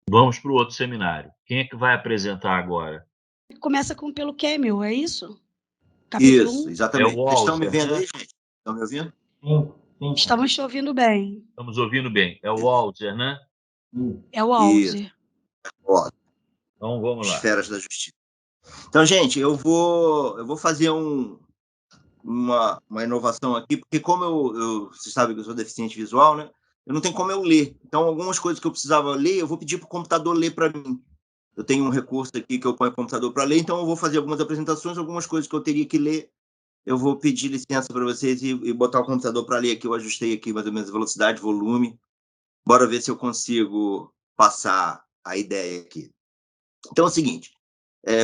Vamos para o outro seminário. Quem é que vai apresentar agora? Começa pelo Camel, é isso? Capítulo Isso, 1? É exatamente. o Vocês estão me Walzer, vendo né? aí, gente? Estão me ouvindo? Sim. Estamos te ouvindo bem. Estamos ouvindo bem. É o Walzer, né? É o Isso. Alzer. Ó, Então vamos lá. esferas da justiça. Então, gente, eu vou fazer uma inovação aqui, porque como vocês sabem que eu sou deficiente visual, né? Eu não tenho como eu ler. Então, algumas coisas que eu precisava ler, eu vou pedir para o computador ler para mim. Eu tenho um recurso aqui que eu ponho o computador para ler, então eu vou fazer algumas apresentações, algumas coisas que eu teria que ler. Eu vou pedir licença para vocês e botar o computador para ler aqui. Eu ajustei aqui mais ou menos a velocidade, volume. Bora ver se eu consigo passar a ideia aqui. Então é o seguinte,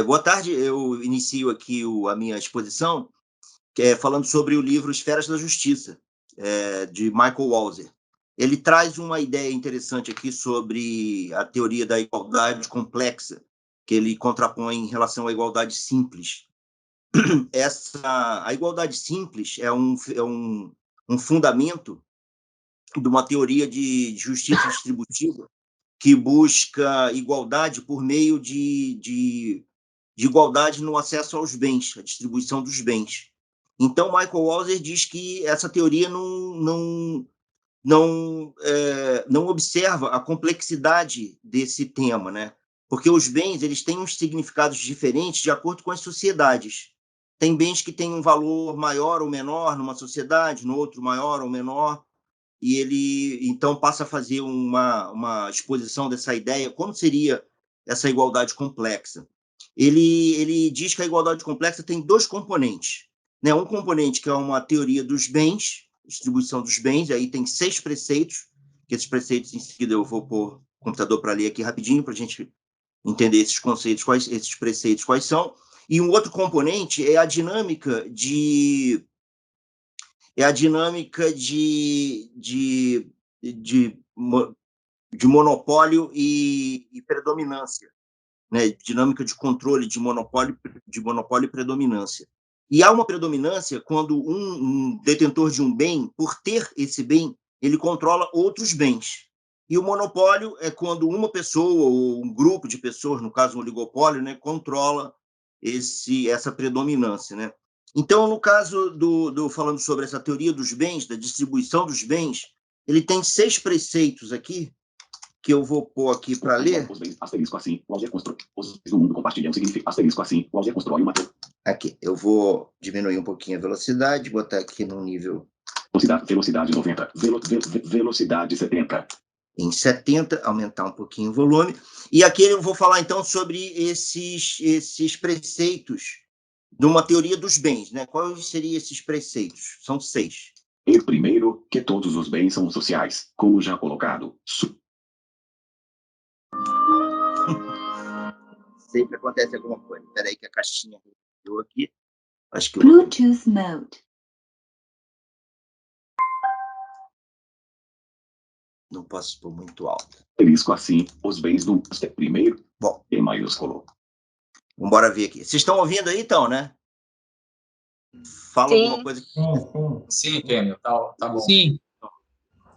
boa tarde, eu inicio aqui a minha exposição falando sobre o livro Esferas da Justiça, de Michael Walzer. Ele traz uma ideia interessante aqui sobre a teoria da igualdade complexa, que ele contrapõe em relação à igualdade simples. A igualdade simples é um fundamento de uma teoria de justiça distributiva que busca igualdade por meio de igualdade no acesso aos bens, a distribuição dos bens. Então, Michael Walzer diz que essa teoria não observa a complexidade desse tema, né? Porque os bens eles têm uns significados diferentes de acordo com as sociedades. Tem bens que têm um valor maior ou menor numa sociedade, no outro maior ou menor, e ele então passa a fazer uma exposição dessa ideia, como seria essa igualdade complexa. Ele diz que a igualdade complexa tem dois componentes, né? Um componente que é uma teoria dos bens, distribuição dos bens, e aí tem 6 preceitos, que esses preceitos em seguida eu vou pôr o computador para ler aqui rapidinho, para a gente entender esses conceitos, esses preceitos quais são. E um outro componente é a dinâmica de monopólio e predominância, né? Dinâmica de controle de monopólio e predominância. E há uma predominância quando um detentor de um bem, por ter esse bem, ele controla outros bens. E o monopólio é quando uma pessoa ou um grupo de pessoas, no caso um oligopólio, né, controla essa predominância, né? Então, no caso falando sobre essa teoria dos bens, da distribuição dos bens, ele tem 6 preceitos aqui, que eu vou pôr aqui para ler. Asterisco assim, o Alger constrói. Os do mundo compartilham significa asterisco assim, o Alger constrói uma. Aqui, eu vou diminuir um pouquinho a velocidade, botar aqui no nível. Velocidade 90, velocidade 70. Em 70, aumentar um pouquinho o volume. E aqui eu vou falar, então, sobre esses preceitos de uma teoria dos bens, né? Quais seriam esses preceitos? São 6. E primeiro, que todos os bens são sociais, como já colocado. Sempre acontece alguma coisa. Espera aí que a caixinha deu aqui. Acho que Bluetooth mode. Não posso pôr muito alto. Asterisco assim, os bens do primeiro. Bom. E maiúsculo. Vamos embora ver aqui. Vocês estão ouvindo aí, então, né? Fala Sim. alguma coisa. Sim, Kênio, tá bom. Sim.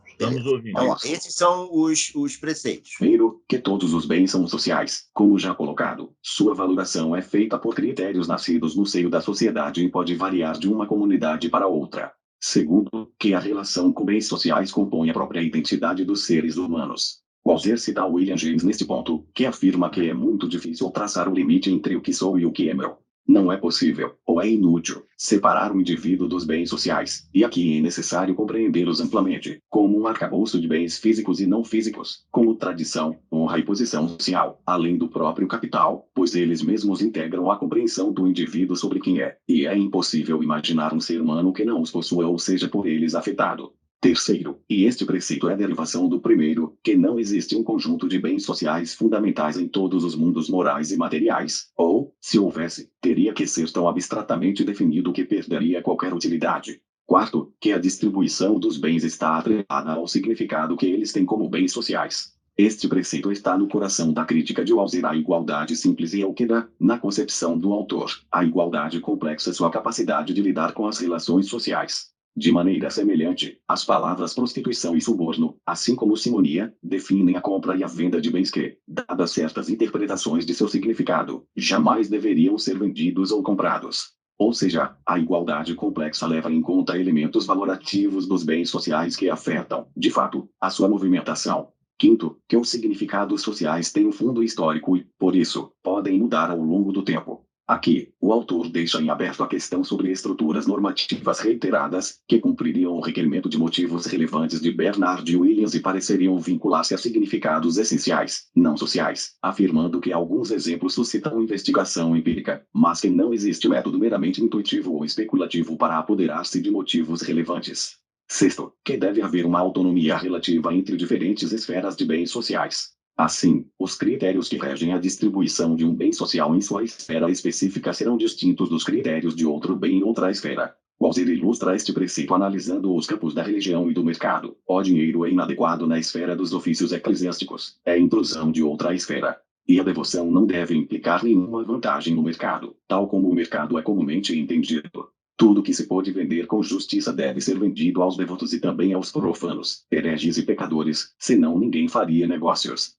Estamos ouvindo. Então, ó, esses são os preceitos. Primeiro, que todos os bens são sociais, como já colocado. Sua valoração é feita por critérios nascidos no seio da sociedade e pode variar de uma comunidade para outra. Segundo, que a relação com bens sociais compõe a própria identidade dos seres humanos. Walzer cita William James neste ponto, que afirma que é muito difícil traçar o limite entre o que sou e o que é meu. Não é possível, ou é inútil, separar o indivíduo dos bens sociais, e aqui é necessário compreendê-los amplamente, como um arcabouço de bens físicos e não físicos, como tradição, honra e posição social, além do próprio capital, pois eles mesmos integram a compreensão do indivíduo sobre quem é, e é impossível imaginar um ser humano que não os possua ou seja por eles afetado. Terceiro, e este preceito é a derivação do primeiro, que não existe um conjunto de bens sociais fundamentais em todos os mundos morais e materiais, ou, se houvesse, teria que ser tão abstratamente definido que perderia qualquer utilidade. Quarto, que a distribuição dos bens está atrelada ao significado que eles têm como bens sociais. Este preceito está no coração da crítica de Walzer à igualdade simples e ao que dá, na concepção do autor, a igualdade complexa sua capacidade de lidar com as relações sociais. De maneira semelhante, as palavras prostituição e suborno, assim como simonia, definem a compra e a venda de bens que, dadas certas interpretações de seu significado, jamais deveriam ser vendidos ou comprados. Ou seja, a igualdade complexa leva em conta elementos valorativos dos bens sociais que afetam, de fato, a sua movimentação. Quinto, que os significados sociais têm um fundo histórico e, por isso, podem mudar ao longo do tempo. Aqui, o autor deixa em aberto a questão sobre estruturas normativas reiteradas que cumpririam o requerimento de motivos relevantes de Bernard Williams e pareceriam vincular-se a significados essenciais, não sociais, afirmando que alguns exemplos suscitam investigação empírica, mas que não existe método meramente intuitivo ou especulativo para apoderar-se de motivos relevantes. Sexto, que deve haver uma autonomia relativa entre diferentes esferas de bens sociais. Assim, os critérios que regem a distribuição de um bem social em sua esfera específica serão distintos dos critérios de outro bem em outra esfera. Walser ilustra este preceito analisando os campos da religião e do mercado. O dinheiro é inadequado na esfera dos ofícios eclesiásticos. É intrusão de outra esfera. E a devoção não deve implicar nenhuma vantagem no mercado, tal como o mercado é comumente entendido. Tudo que se pode vender com justiça deve ser vendido aos devotos e também aos profanos, hereges e pecadores, senão ninguém faria negócios.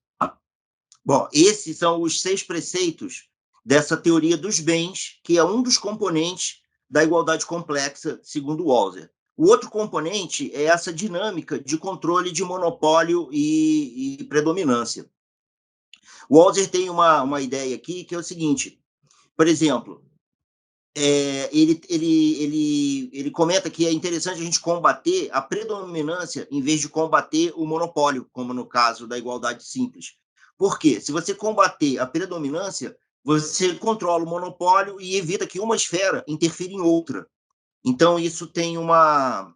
Bom, esses são os 6 preceitos dessa teoria dos bens, que é um dos componentes da igualdade complexa, segundo Walser. O outro componente é essa dinâmica de controle de monopólio e predominância. O Walser tem uma ideia aqui que é o seguinte, por exemplo, ele comenta que é interessante a gente combater a predominância em vez de combater o monopólio, como no caso da igualdade simples. Por quê? Se você combater a predominância, você controla o monopólio e evita que uma esfera interfira em outra. Então, isso tem uma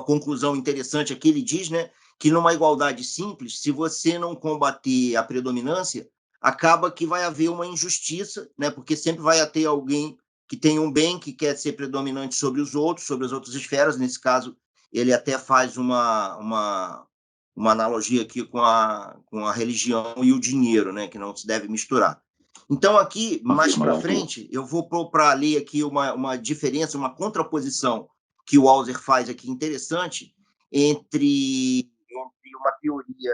conclusão interessante aqui. Ele diz, né, que numa igualdade simples, se você não combater a predominância, acaba que vai haver uma injustiça, né, porque sempre vai ter alguém que tem um bem que quer ser predominante sobre os outros, sobre as outras esferas. Nesse caso, ele até faz uma analogia aqui com a religião e o dinheiro, né, que não se deve misturar. Então, aqui, mais para frente, eu vou para ler aqui uma diferença, uma contraposição que o Walser faz aqui interessante entre uma teoria.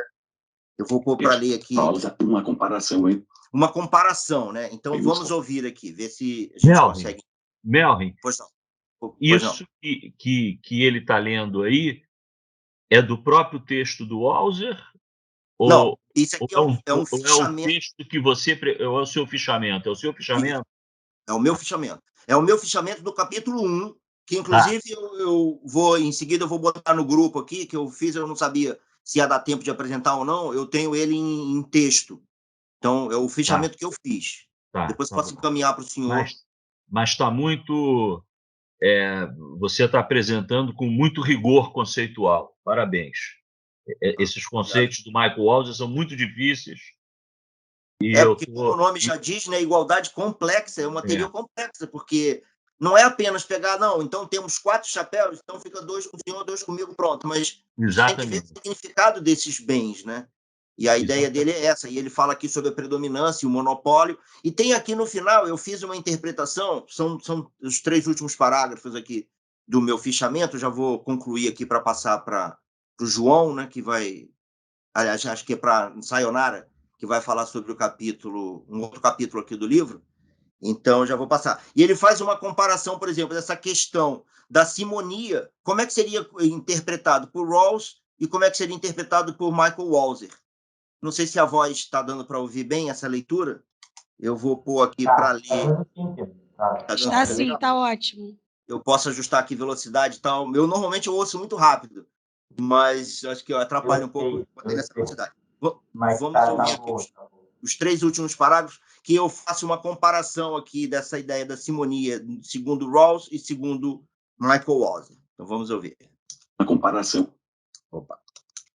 Eu vou pôr para ler aqui. Uma comparação, hein? Uma comparação, né? Então, vamos ouvir aqui, ver se a gente consegue. Melvin, Pois não. Isso que ele está lendo aí é do próprio texto do Walser? Não, isso aqui é um fichamento. É o texto que você... É o seu fichamento? É o seu fichamento? É o meu fichamento. É o meu fichamento do capítulo 1, que inclusive eu vou, em seguida, eu vou botar no grupo aqui, que eu fiz, eu não sabia se ia dar tempo de apresentar ou não, eu tenho ele em texto. Então, é o fichamento que eu fiz. Depois posso encaminhar para o senhor. Mas está muito... você está apresentando com muito rigor conceitual. Parabéns. Esses conceitos do Michael Walser são muito difíceis. Porque, como o nome já diz, né, igualdade complexa, é uma teoria complexa, porque não é apenas pegar, não, então temos 4 chapéus, então fica 2 com o senhor, 2 comigo, pronto. Mas tem que ver o significado desses bens, né? E a ideia dele é essa, e ele fala aqui sobre a predominância e o monopólio. E tem aqui no final, eu fiz uma interpretação, são os 3 últimos parágrafos aqui do meu fichamento, já vou concluir aqui para passar para o João, né, que vai, aliás, acho que é para Sayonara, que vai falar sobre um outro capítulo aqui do livro. Então, já vou passar. E ele faz uma comparação, por exemplo, dessa questão da simonia, como é que seria interpretado por Rawls e como é que seria interpretado por Michael Walser. Não sei se a voz está dando para ouvir bem essa leitura. Eu vou pôr aqui para ler. Está sim, está ótimo. Eu posso ajustar aqui velocidade e tal. Normalmente eu ouço muito rápido, mas acho que eu atrapalho um pouco nessa velocidade. Vamos ouvir aqui os 3 últimos parágrafos, que eu faço uma comparação aqui dessa ideia da simonia, segundo Rawls e segundo Michael Walser. Então vamos ouvir. A comparação.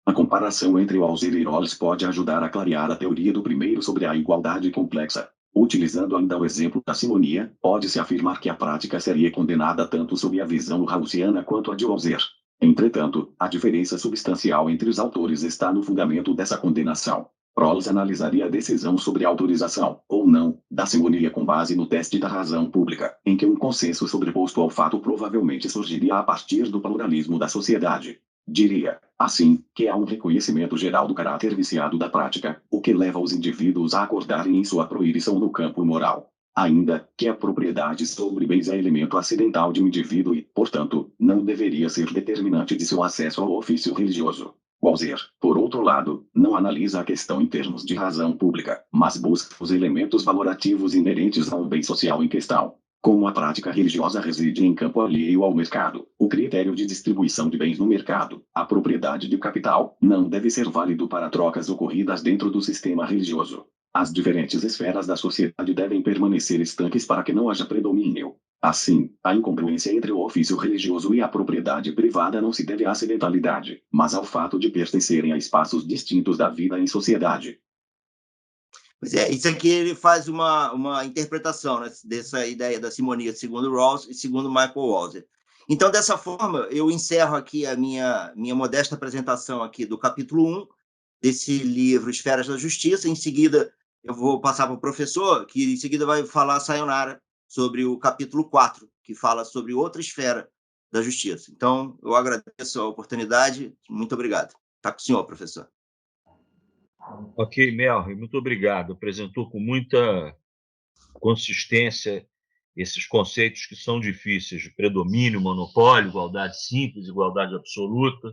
A comparação entre Walser e Rawls pode ajudar a clarear a teoria do primeiro sobre a igualdade complexa. Utilizando ainda o exemplo da simonia, pode-se afirmar que a prática seria condenada tanto sob a visão rawlsiana quanto a de Walser. Entretanto, a diferença substancial entre os autores está no fundamento dessa condenação. Rawls analisaria a decisão sobre autorização, ou não, da simonia com base no teste da razão pública, em que um consenso sobreposto ao fato provavelmente surgiria a partir do pluralismo da sociedade. Diria, assim, que há um reconhecimento geral do caráter viciado da prática, o que leva os indivíduos a acordarem em sua proibição no campo moral. Ainda que a propriedade sobre bens é elemento acidental de um indivíduo e, portanto, não deveria ser determinante de seu acesso ao ofício religioso. Walzer, por outro lado, não analisa a questão em termos de razão pública, mas busca os elementos valorativos inerentes ao bem social em questão. Como a prática religiosa reside em campo alheio ao mercado, o critério de distribuição de bens no mercado, a propriedade de capital, não deve ser válido para trocas ocorridas dentro do sistema religioso. As diferentes esferas da sociedade devem permanecer estanques para que não haja predomínio. Assim, a incongruência entre o ofício religioso e a propriedade privada não se deve à acidentalidade, mas ao fato de pertencerem a espaços distintos da vida em sociedade. Pois é, isso aqui ele faz uma interpretação, né, dessa ideia da simonia segundo Rawls e segundo Michael Walzer. Então, dessa forma, eu encerro aqui a minha modesta apresentação aqui do capítulo 1 desse livro Esferas da Justiça. Em seguida, eu vou passar para o professor, que em seguida vai falar a Sayonara sobre o capítulo 4, que fala sobre outra esfera da justiça. Então, eu agradeço a oportunidade. Muito obrigado. Está com o senhor, professor. Ok, Melri, muito obrigado. Apresentou com muita consistência esses conceitos que são difíceis de predomínio, monopólio, igualdade simples, igualdade absoluta.